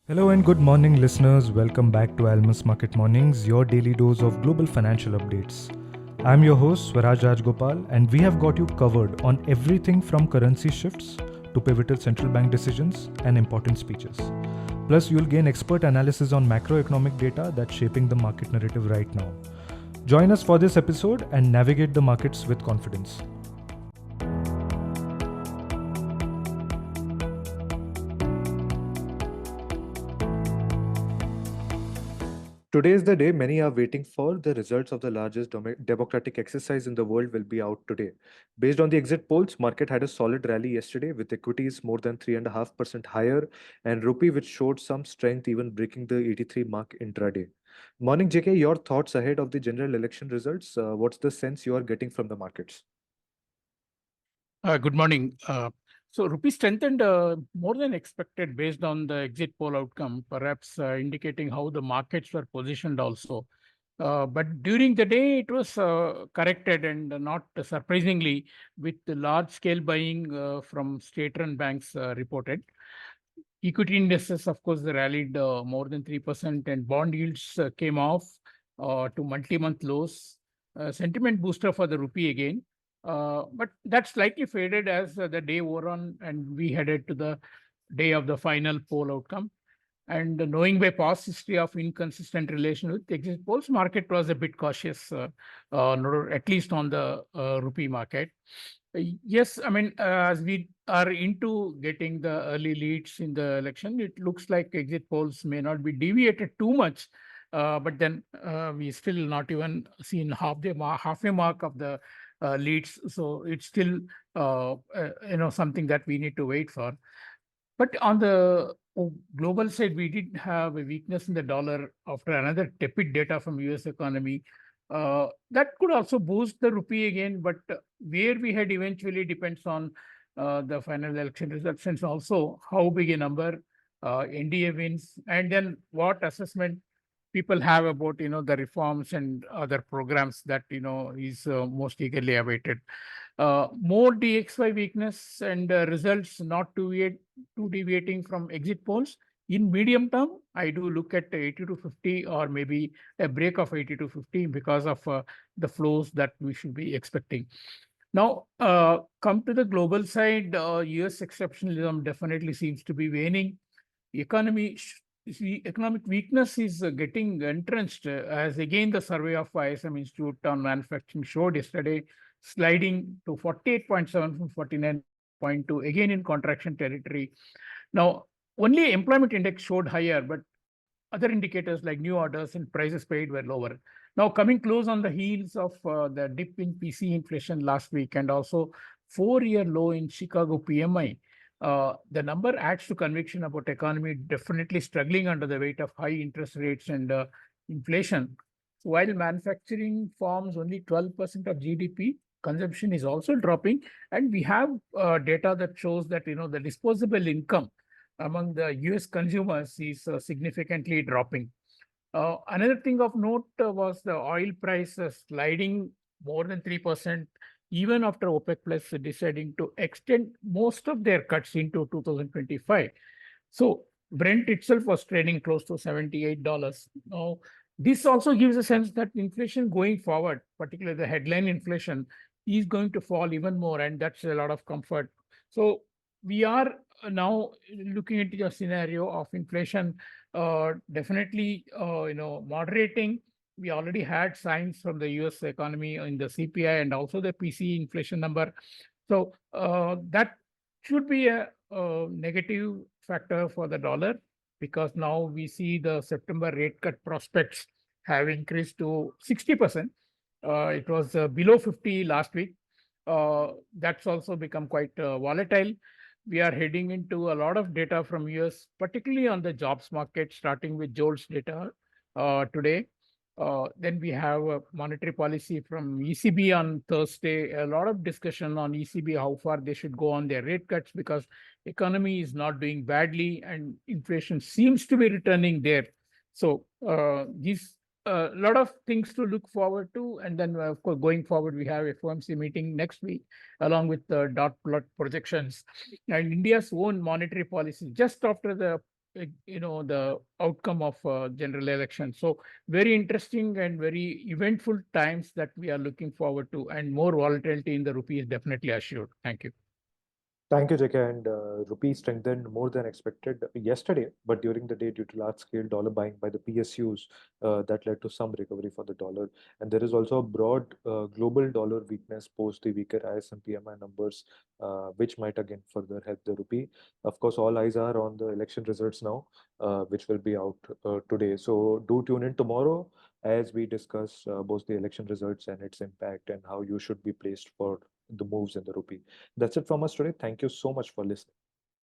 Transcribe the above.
Hello and good morning, listeners. Welcome back to Almus Market Mornings, your daily dose of global financial updates. I'm your host, Swaraj Rajagopal, and we have got you covered on everything from currency shifts to pivotal central bank decisions and important speeches. Plus, you'll gain expert analysis on macroeconomic data that's shaping the market narrative right now. Join us for this episode and navigate the markets with confidence. Today is the day many are waiting for. The results of the largest democratic exercise in the world will be out today. Based on the exit polls, market had a solid rally yesterday with equities more than 3.5% higher and rupee which showed some strength even breaking the 83 mark intraday. Morning JK, your thoughts ahead of the general election results? What's the sense you are getting from the markets? Good morning. So rupee strengthened more than expected based on the exit poll outcome, perhaps indicating how the markets were positioned also. But during the day, it was corrected and not surprisingly, with the large-scale buying from state-run banks reported. Equity indices, of course, they rallied more than 3%, and bond yields came off to multi-month lows. Sentiment booster for the rupee again. But that slightly faded as the day wore on and we headed to the day of the final poll outcome. And knowing by past history of inconsistent relation with exit polls, market was a bit cautious, at least on the rupee market. Yes, I mean, as we are into getting the early leads in the election, it looks like exit polls may not be deviated too much. But then we still not even seen half a mark of the leads. So it's still something that we need to wait for. But on the global side, we did have a weakness in the dollar after another tepid data from US economy. That could also boost the rupee again, but where we head eventually depends on the final election results and also how big a number NDA wins, and then what assessment people have about the reforms and other programs that is most eagerly awaited. More DXY weakness and results not too deviating from exit polls. In medium term, I do look at 80 to 50 or maybe a break of 80 to 50 because of the flows that we should be expecting. Now, come to the global side, US exceptionalism definitely seems to be waning. Economy the economic weakness is getting entrenched as again the survey of ISM Institute on manufacturing showed yesterday, sliding to 48.7 from 49.2, again in contraction territory. Now, only employment index showed higher, but other indicators like new orders and prices paid were lower. Now, coming close on the heels of the dip in PC inflation last week and also 4-year low in Chicago PMI, the number adds to conviction about economy definitely struggling under the weight of high interest rates and inflation. So while manufacturing forms only 12% of GDP, consumption is also dropping, and we have data that shows that the disposable income among the US consumers is significantly dropping. Another thing of note was the oil price sliding more than 3%, even after OPEC Plus deciding to extend most of their cuts into 2025. So Brent itself was trading close to $78. Now, this also gives a sense that inflation going forward, particularly the headline inflation, is going to fall even more, and that's a lot of comfort. So we are now looking into a scenario of inflation definitely moderating. We already had signs from the US economy in the CPI and also the PC inflation number. So that should be a negative factor for the dollar, because now we see the September rate cut prospects have increased to 60%. It was below 50 last week. That's also become quite volatile. We are heading into a lot of data from US, particularly on the jobs market, starting with JOLTS data today. Then we have a monetary policy from ECB on Thursday. A lot of discussion on ECB, how far they should go on their rate cuts, because economy is not doing badly and inflation seems to be returning there. So these a lot of things to look forward to. And then, of course, going forward, we have a FOMC meeting next week, along with the dot plot projections and India's own monetary policy. Just after the the outcome of general election. So very interesting and very eventful times that we are looking forward to, and more volatility in the rupee is definitely assured. Thank you. Thank you, JK. And rupee strengthened more than expected yesterday, but during the day, due to large-scale dollar buying by the PSUs, that led to some recovery for the dollar. And there is also a broad global dollar weakness post the weaker ISM PMI numbers, which might again further help the rupee. Of course, all eyes are on the election results now, which will be out today. So do tune in tomorrow as we discuss both the election results and its impact and how you should be placed for the moves in the rupee. That's it from us today. Thank you so much for listening.